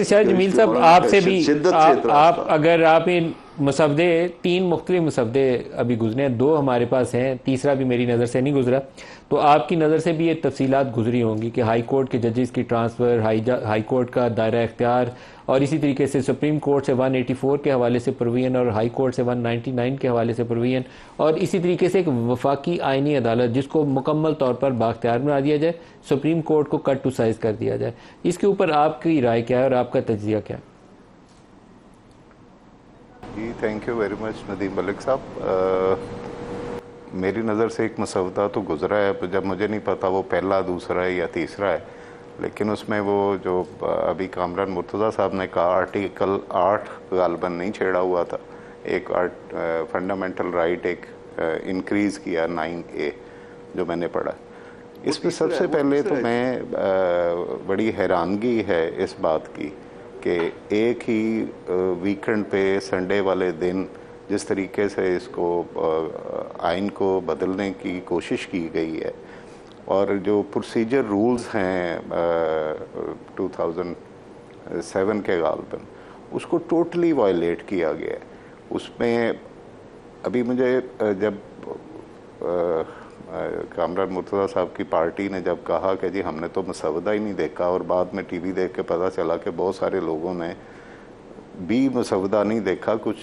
शायद जमील साहब आपसे भी आप अगर आप इन मसवदे 3 मुख्तलिफ मसवदे अभी गुजरे हैं, 2 हमारे पास हैं, तीसरा भी मेरी नज़र से नहीं गुजरा, तो आपकी नज़र से भी ये तफसीलात गुजरी होंगी कि हाई कोर्ट के जजेस की ट्रांसफ़र, हाई कोर्ट का दायरा इख्तियार, और इसी तरीके से सुप्रीम कोर्ट से 184 के हवाले से प्रोविजन और हाई कोर्ट से 199 के हवाले से प्रोविजन, और इसी तरीके से एक वफाकी आइनी अदालत जिसको मुकम्मल तौर पर बाख्तियार बना दिया जाए, सुप्रीम कोर्ट को कट टू साइज कर दिया जाए। इसके ऊपर आपकी राय क्या है और आपका तज्जिया क्या है? जी thank you very much Nadeem Malik साहब। मेरी नज़र से एक मसवदा तो गुजरा है, जब मुझे नहीं पता वो पहला, दूसरा है या तीसरा है, लेकिन उसमें वो जो अभी कामरान मुर्तज़ा साहब ने कहा आर्टिकल 8 गालबन नहीं छेड़ा हुआ था, एक फंडामेंटल राइट एक इंक्रीज़ किया 9A जो मैंने पढ़ा। इसमें सबसे पहले तो मैं बड़ी हैरानगी है इस बात की कि एक ही वीकेंड पे संडे वाले दिन जिस तरीके से इसको आइन को बदलने की कोशिश की गई है, और जो प्रोसीजर रूल्स हैं 2007 के गालबन, उसको टोटली वायलेट किया गया है। उसमें अभी मुझे जब कामरान मुर्तज़ा साहब की पार्टी ने जब कहा कि जी हमने तो मसवदा ही नहीं देखा, और बाद में टीवी देख के पता चला कि बहुत सारे लोगों ने भी मसवदा नहीं देखा, कुछ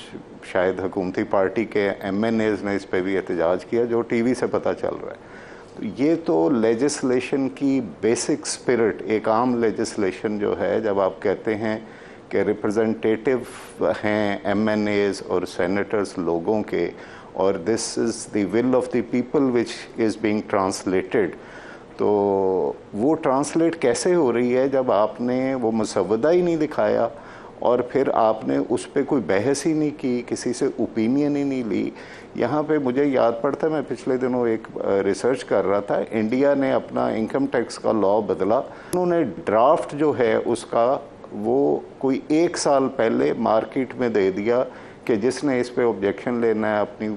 शायद हुकूमती पार्टी के MNAs ने इस पे भी एहतजाज किया, जो टीवी से पता चल रहा है। तो ये तो लेजिस्लेशन की बेसिक स्पिरिट, एक आम लेजिस्लेशन जो है, जब आप कहते हैं कि रिप्रेजेंटेटिव हैं MNAs और सेनेटर्स लोगों के, और this is the will of the people which is being translated, तो वो ट्रांसलेट कैसे हो रही है जब आपने वो मसवदा ही नहीं दिखाया और फिर आपने उस पर कोई बहस ही नहीं की, किसी से ओपिनियन ही नहीं ली। यहाँ पे मुझे याद पड़ता है, मैं पिछले दिनों एक रिसर्च कर रहा था, इंडिया ने अपना इनकम टैक्स का लॉ बदला, उन्होंने ड्राफ्ट जो है उसका वो कोई 1 साल पहले मार्केट में दे दिया कि जिसने इस पे ऑब्जेक्शन लेना है, अपनी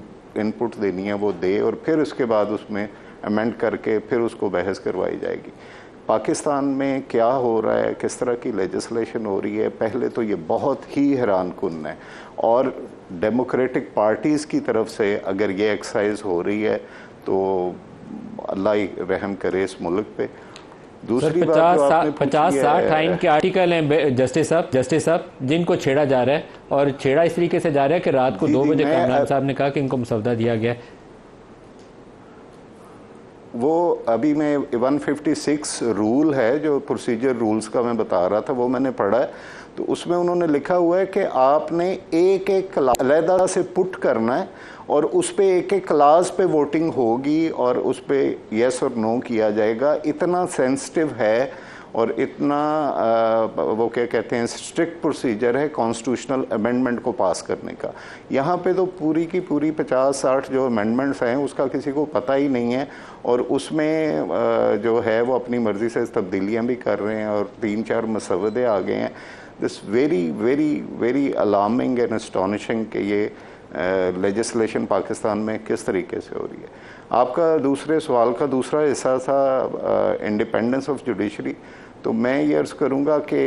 इनपुट देनी है वो दे, और फिर उसके बाद उसमें अमेंड करके फिर उसको बहस करवाई जाएगी। पाकिस्तान में क्या हो रहा है, किस तरह की लेजिस्लेशन हो रही है, पहले तो ये बहुत ही हैरान कुन है, और डेमोक्रेटिक पार्टीज़ की तरफ से अगर ये एक्सरसाइज हो रही है तो अल्लाह ही रहम करे इस मुल्क पे। दूसरी 50-60 आइन के आर्टिकल हैं जस्टिस साहब जिनको छेड़ा जा रहा है, और छेड़ा इस तरीके से जा रहा है कि रात को 2 बजे कामरान साहब ने कहा कि इनको मसवदा दिया गया है। वो अभी मैं 156 रूल है जो प्रोसीजर रूल्स का मैं बता रहा था, वो मैंने पढ़ा है, तो उसमें उन्होंने लिखा हुआ है कि आपने एक अलहदा से पुट करना है, और उस पर एक क्लास पे वोटिंग होगी और उस पर येस और नो किया जाएगा। इतना सेंसिटिव है और इतना वो क्या कहते हैं स्ट्रिक्ट प्रोसीजर है कॉन्स्टिट्यूशनल अमेंडमेंट को पास करने का। यहाँ पे तो पूरी की पूरी 50-60 जो अमेंडमेंट्स हैं उसका किसी को पता ही नहीं है, और उसमें जो है वो अपनी मर्ज़ी से तब्दीलियाँ भी कर रहे हैं, और 3-4 मसवदे आ गए हैं। This very very very alarming and astonishing कि ये लेजिस्लेशन पाकिस्तान में किस तरीके से हो रही है। आपका दूसरे सवाल का दूसरा हिस्सा था इंडिपेंडेंस ऑफ जुडिशरी, तो मैं ये अर्ज़ करूँगा कि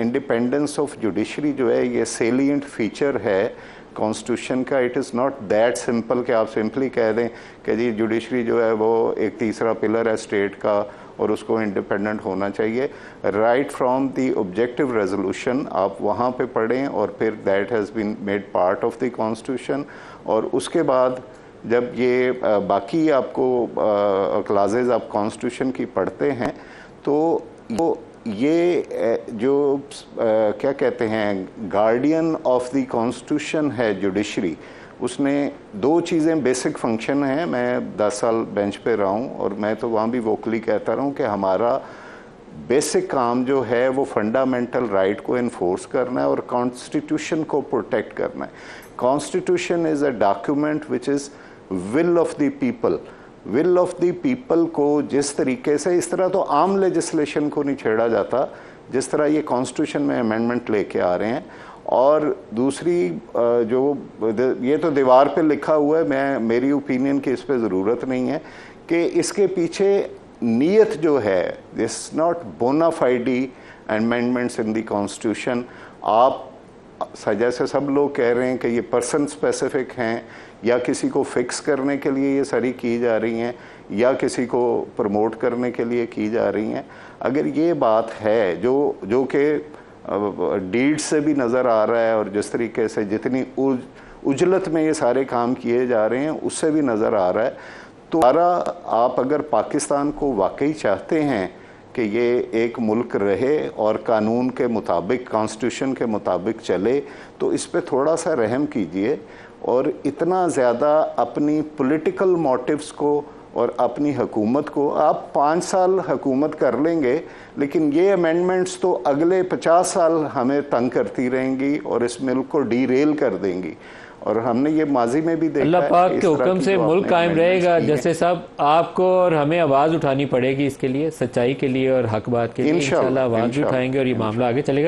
इंडिपेंडेंस ऑफ जुडिशरी जो है ये सेलिएंट फीचर है कॉन्स्टिट्यूशन का। It is not that simple कि आप सिंपली कह दें कि जी जुडिशरी जो है वो एक तीसरा पिलर है स्टेट का और उसको इंडिपेंडेंट होना चाहिए। Right from the objective resolution आप वहाँ पे पढ़ें, और फिर that has been made part of the constitution, और उसके बाद जब ये बाकी आपको क्लाजेज आप कॉन्स्टिट्यूशन की पढ़ते हैं तो ये जो क्या कहते हैं गार्डियन ऑफ द कॉन्स्टिट्यूशन है जुडिशरी, उसने 2 चीज़ें बेसिक फंक्शन हैं। मैं 10 साल बेंच पे रहा हूँ और मैं तो वहाँ भी वोकली कहता रहा हूँ कि हमारा बेसिक काम जो है वो फंडामेंटल राइट को इन्फोर्स करना है और कॉन्स्टिट्यूशन को प्रोटेक्ट करना है। Constitution is a document which is will of the people. Will of the people को जिस तरीके से, इस तरह तो आम लेजिस्लेशन को नहीं छेड़ा जाता जिस तरह ये कॉन्स्टिट्यूशन में अमेंडमेंट लेके आ रहे हैं। और दूसरी जो ये तो दीवार पे लिखा हुआ है, मेरी ओपिनियन की इस पे ज़रूरत नहीं है कि इसके पीछे नीयत जो है, this not bonafide amendments in the constitution, आप जैसे सब लोग कह रहे हैं कि ये पर्सन स्पेसिफिक हैं या किसी को फिक्स करने के लिए ये सारी की जा रही हैं या किसी को प्रमोट करने के लिए की जा रही हैं, अगर ये बात है जो कि डीड से भी नज़र आ रहा है और जिस तरीके से जितनी उजलत में ये सारे काम किए जा रहे हैं उससे भी नज़र आ रहा है, तो आप अगर पाकिस्तान को वाकई चाहते हैं कि ये एक मुल्क रहे और कानून के मुताबिक, कॉन्स्टिट्यूशन के मुताबिक चले, तो इस पे थोड़ा सा रहम कीजिए और इतना ज़्यादा अपनी पॉलिटिकल मोटिव्स को और अपनी हुकूमत को, आप 5 साल हुकूमत कर लेंगे लेकिन ये अमेंडमेंट्स तो अगले 50 साल हमें तंग करती रहेंगी और इस मुल्क को डीरेल कर देंगी। और हमने ये माजी में भी देखा, अल्लाह पाक के हुक्म से मुल्क कायम रहेगा। जैसे साहब आपको और हमें आवाज़ उठानी पड़ेगी इसके लिए, सच्चाई के लिए और हक बात के लिए इंशाल्लाह आवाज़ भी उठाएंगे और ये मामला आगे चलेगा।